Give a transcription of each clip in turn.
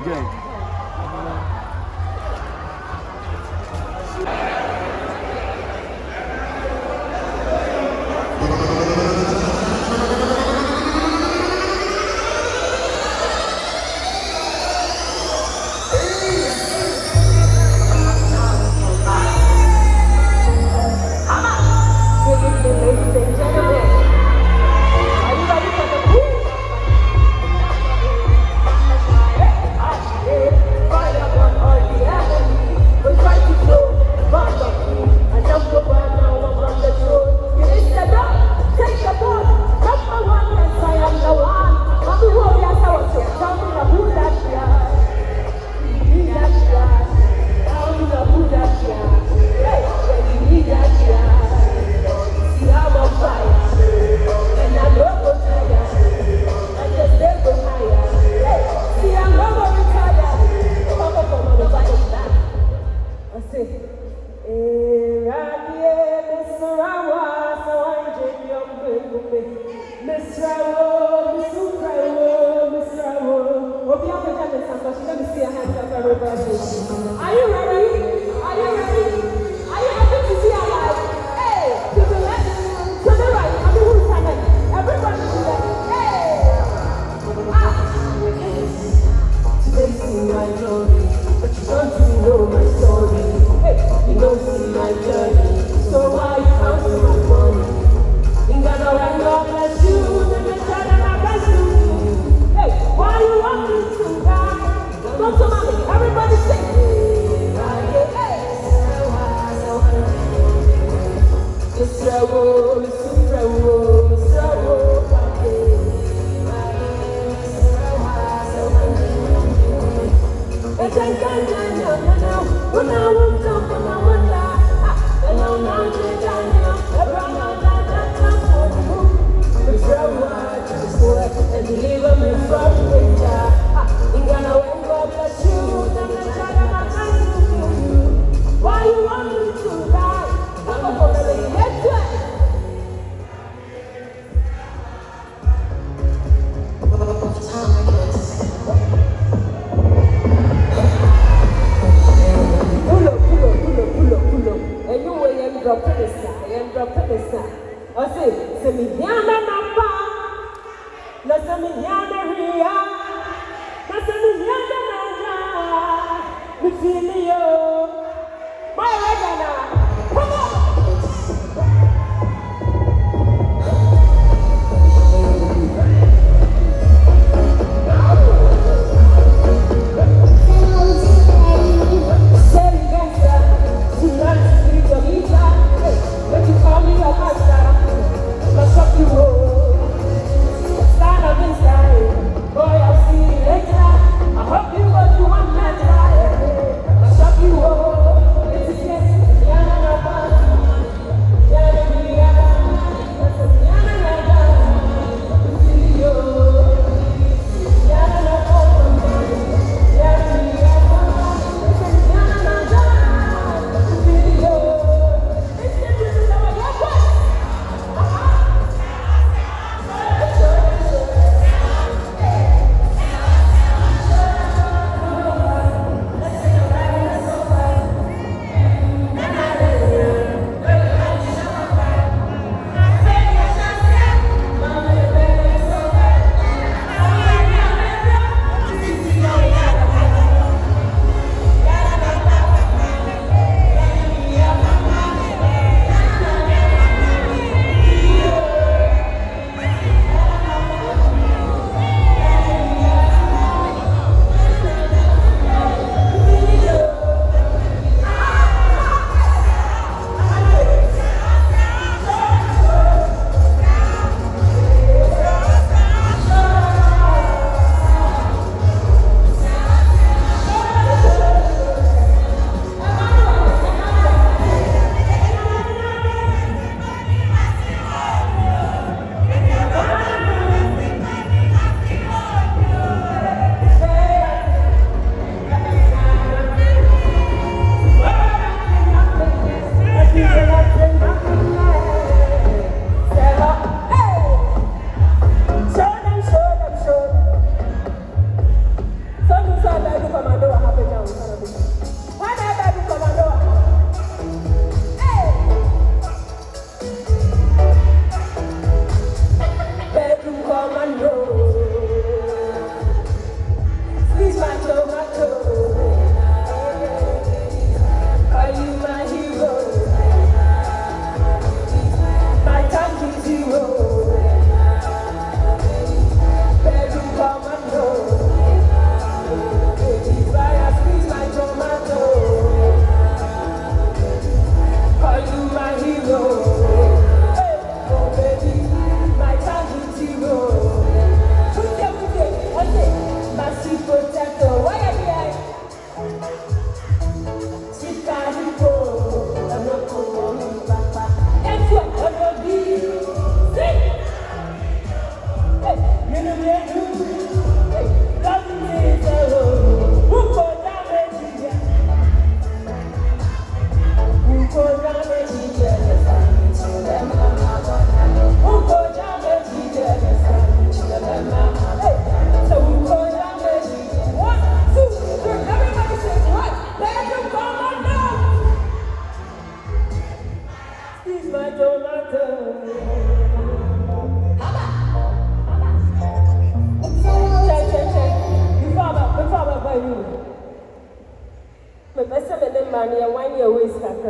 Good. Boy,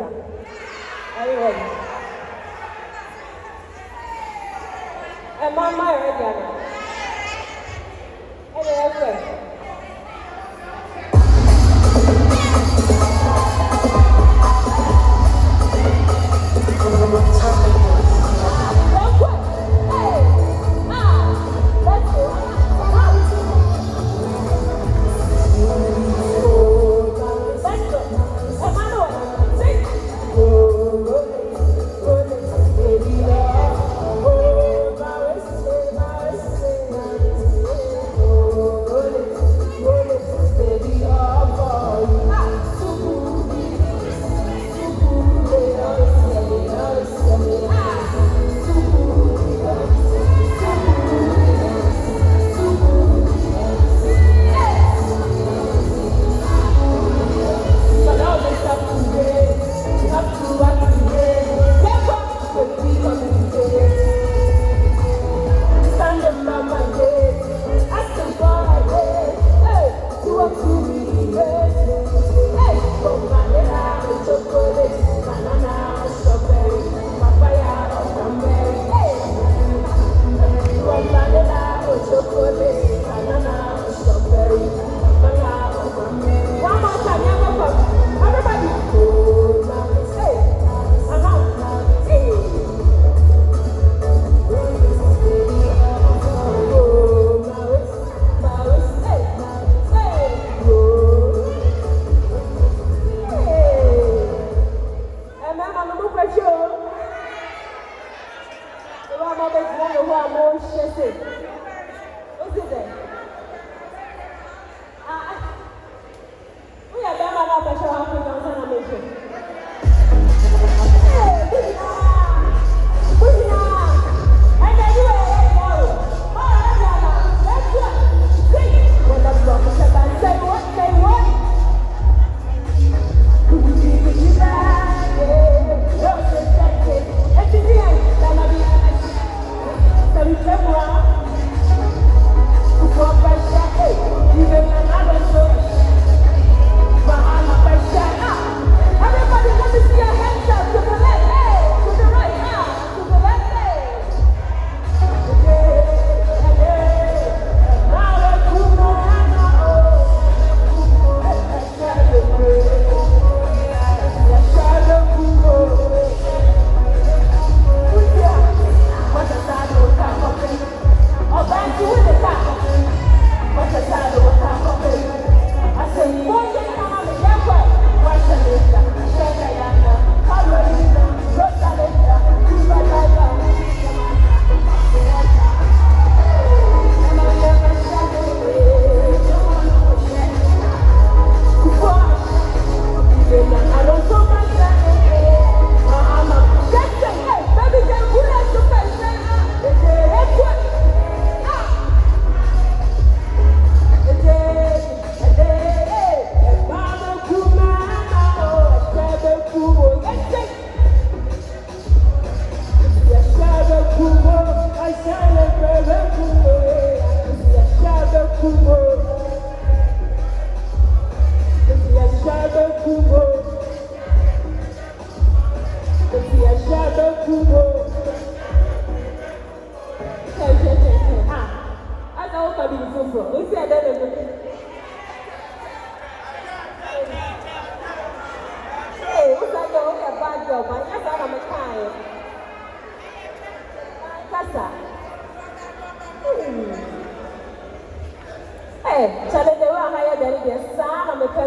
bra. Are you ready? And Mama ready now. Okay.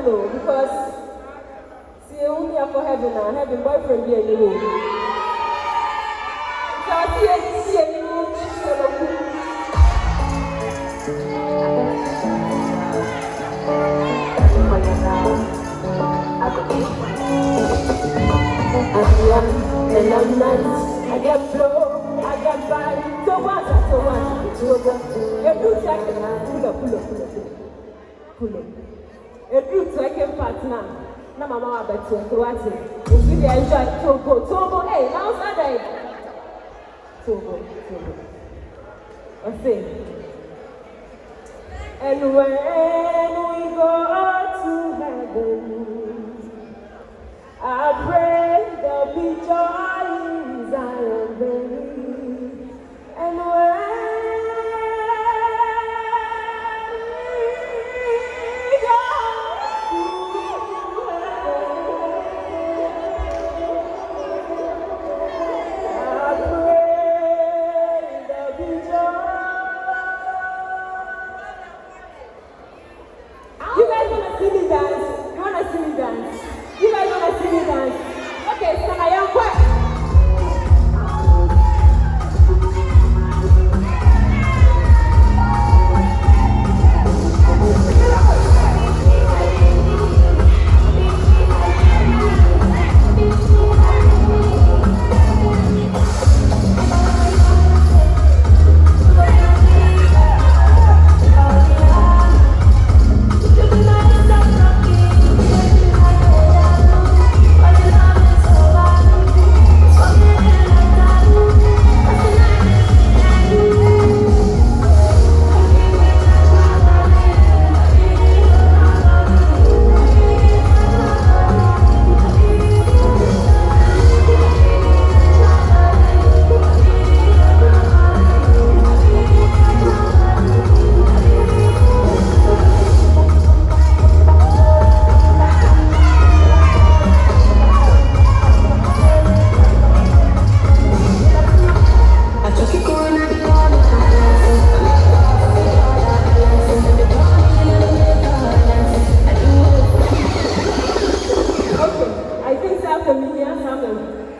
Because see, only for heaven now, having boyfriend be anymore. So I see anymore. And I'm nice, I got flow, I got vibe. So what? Every second, pull up. A group second partner. Na mama wa betu to what? If you enjoy Togo, hey, now Sunday. Togo. Okay. And when we go to heaven, I pray.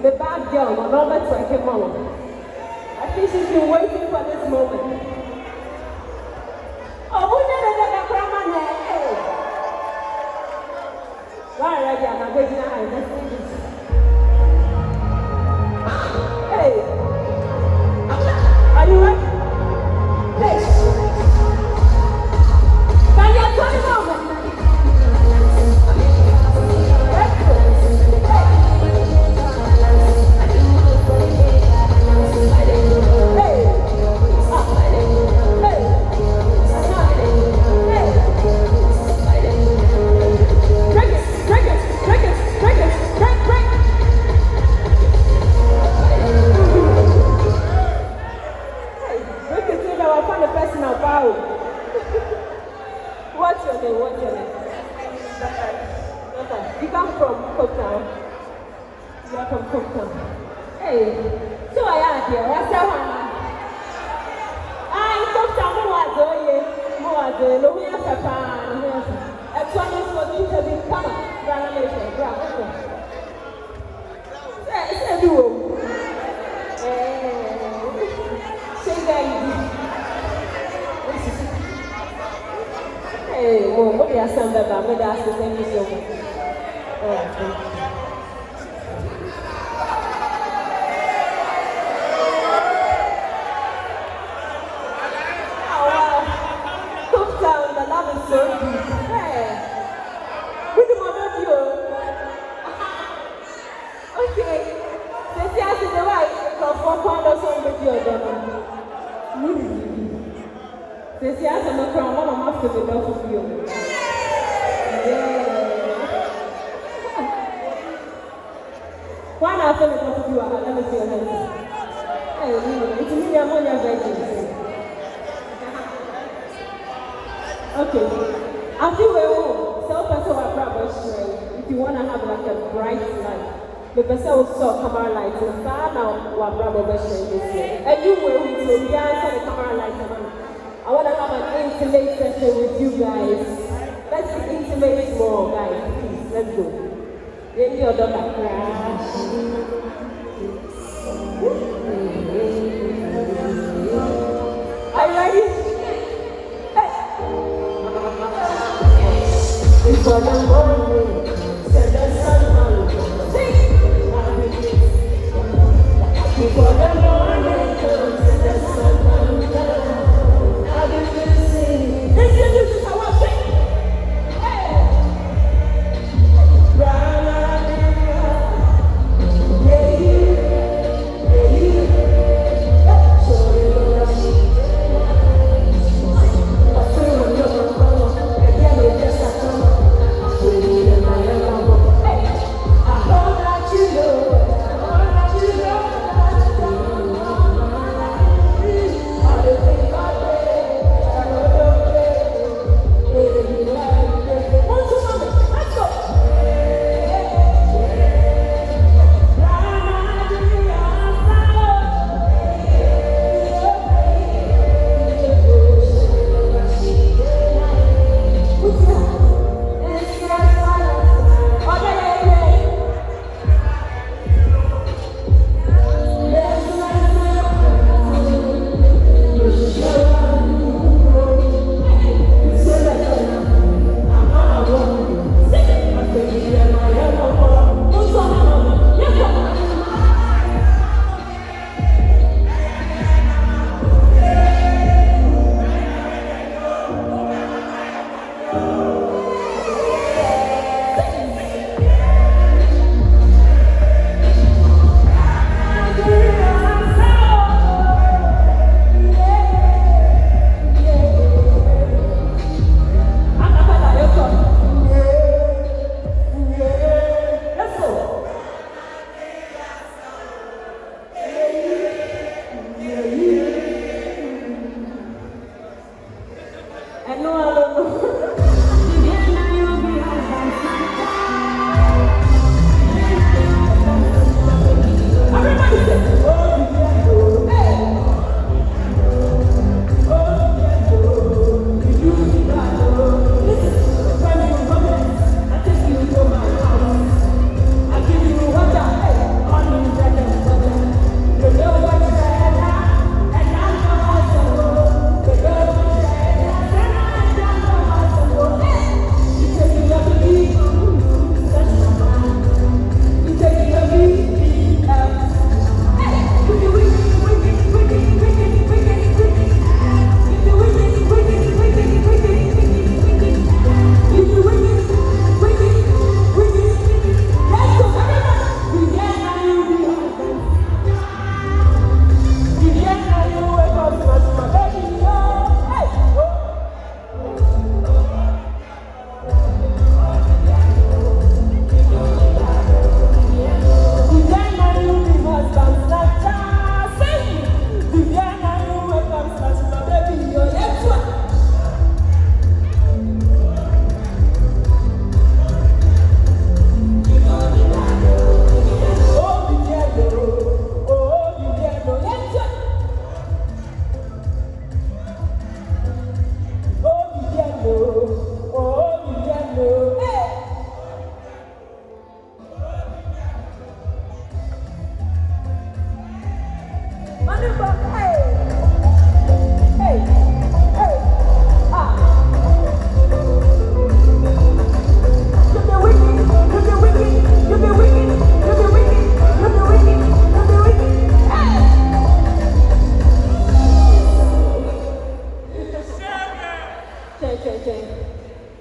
the bad girl, my number to a mama. I think she's been waiting for this moment. Oh, we never got a grandma there. Right, I'm going to let's do this. Hey, are you ready? Hey, can you turn it over? What's your name? You come from Coketown. You are from Coketown. Hey, so I am here. What's that one? I Coketown, no, we have Papa. At 20 for the interview, come on, say, do. Say that. Hey, what do you say about me? That's the same as you. The love is so deep. Hey, we do not know you. Okay, this is the right. Because one point or so with you, this is a crown. One of my favorite of you. One after the of you, let me see your hands. Hey, it's me, I'm on your veggies. Okay, after we all self-person our brother if you want to have like a bright life, the person will saw camera lights and start now our brother this year. And you will dance on the camera lights. I want to have an intimate session with you guys. Let's be intimate more, guys. Please, let's go. Then your daughter crash. Are you ready? Before the morning, set the sun on. Before the morning comes, set the sun on. I'll be listening. This is how I sing. Hey,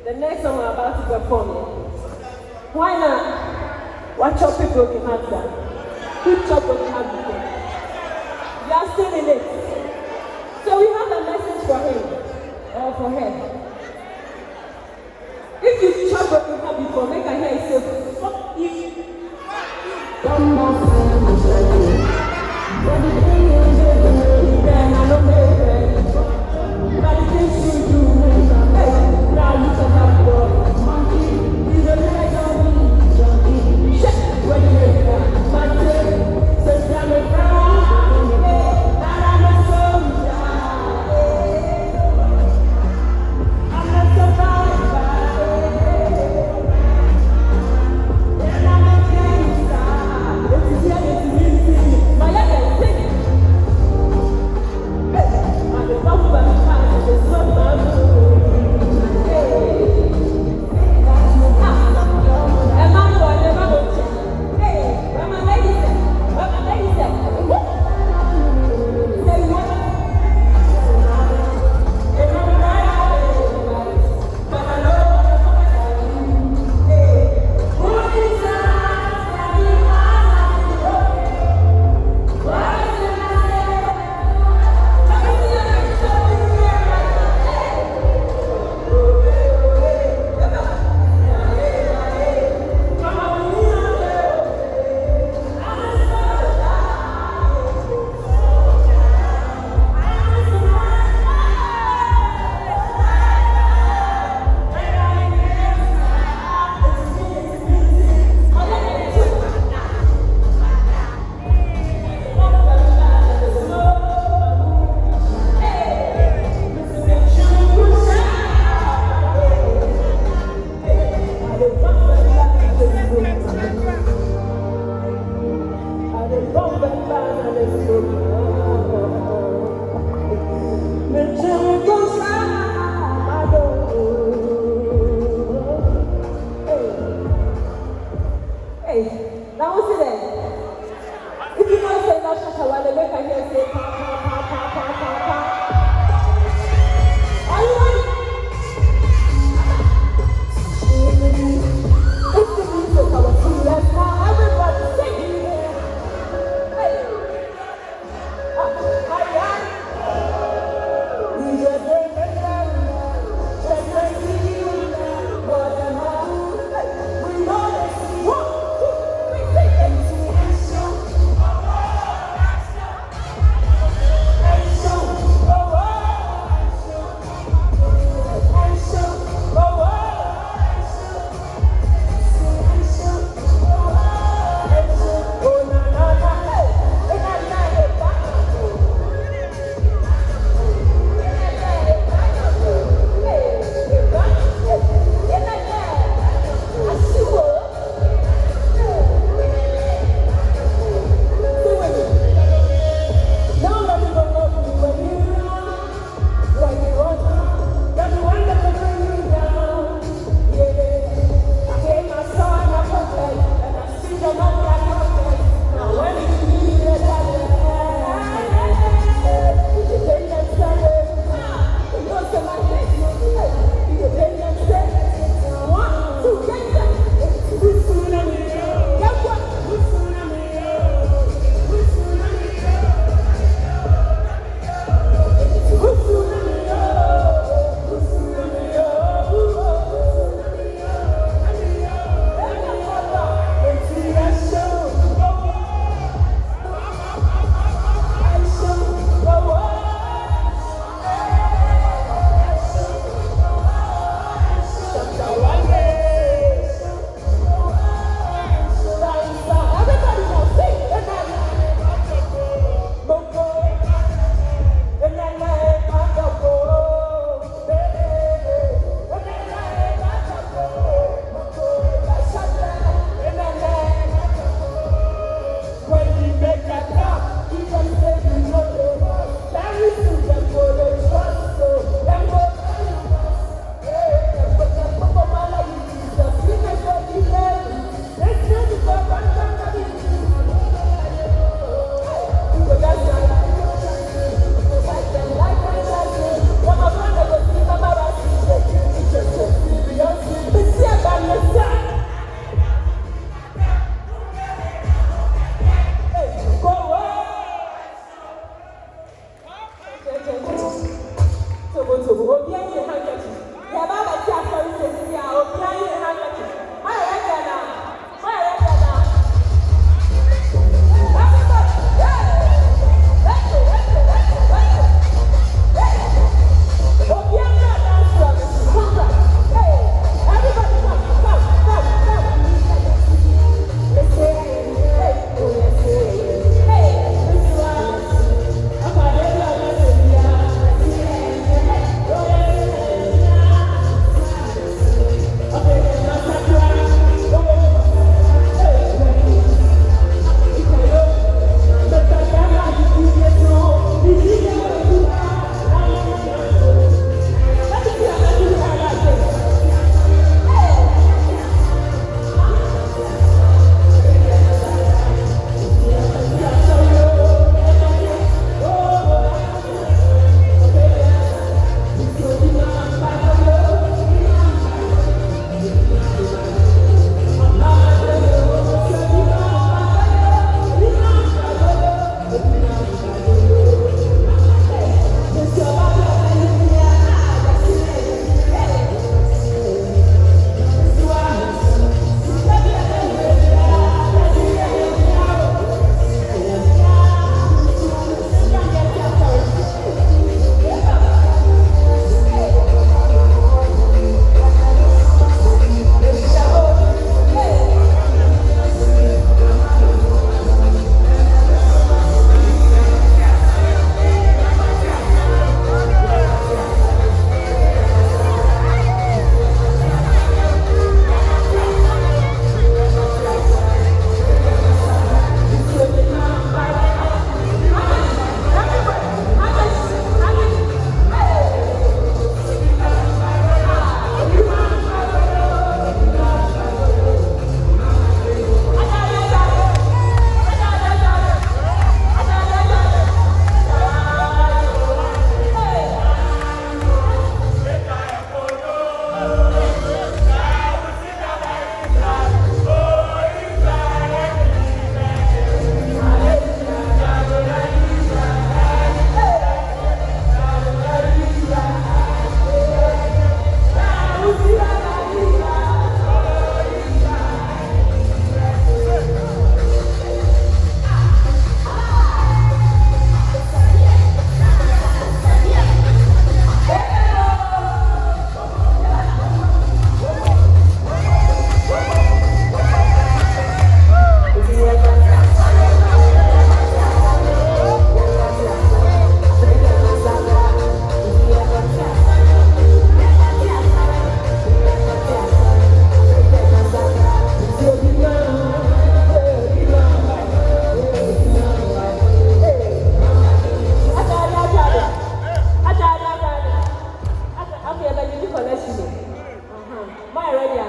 The next song I'm about to perform, why not? Watch your people can answer. Who chop what you have before? You are still in it. So we have a message for him or for her. If you chop what you have before, make a hear say, fuck you. One more time, I'm sorry. But the thing is, then I don't make it. But the things you do, hey, now you can have your monkey. You don't like on me, junkie. Shit, when you hear that, my tail, so damn it, I'm not survived by Now what's it then? If you know say that shut away, they make a hear say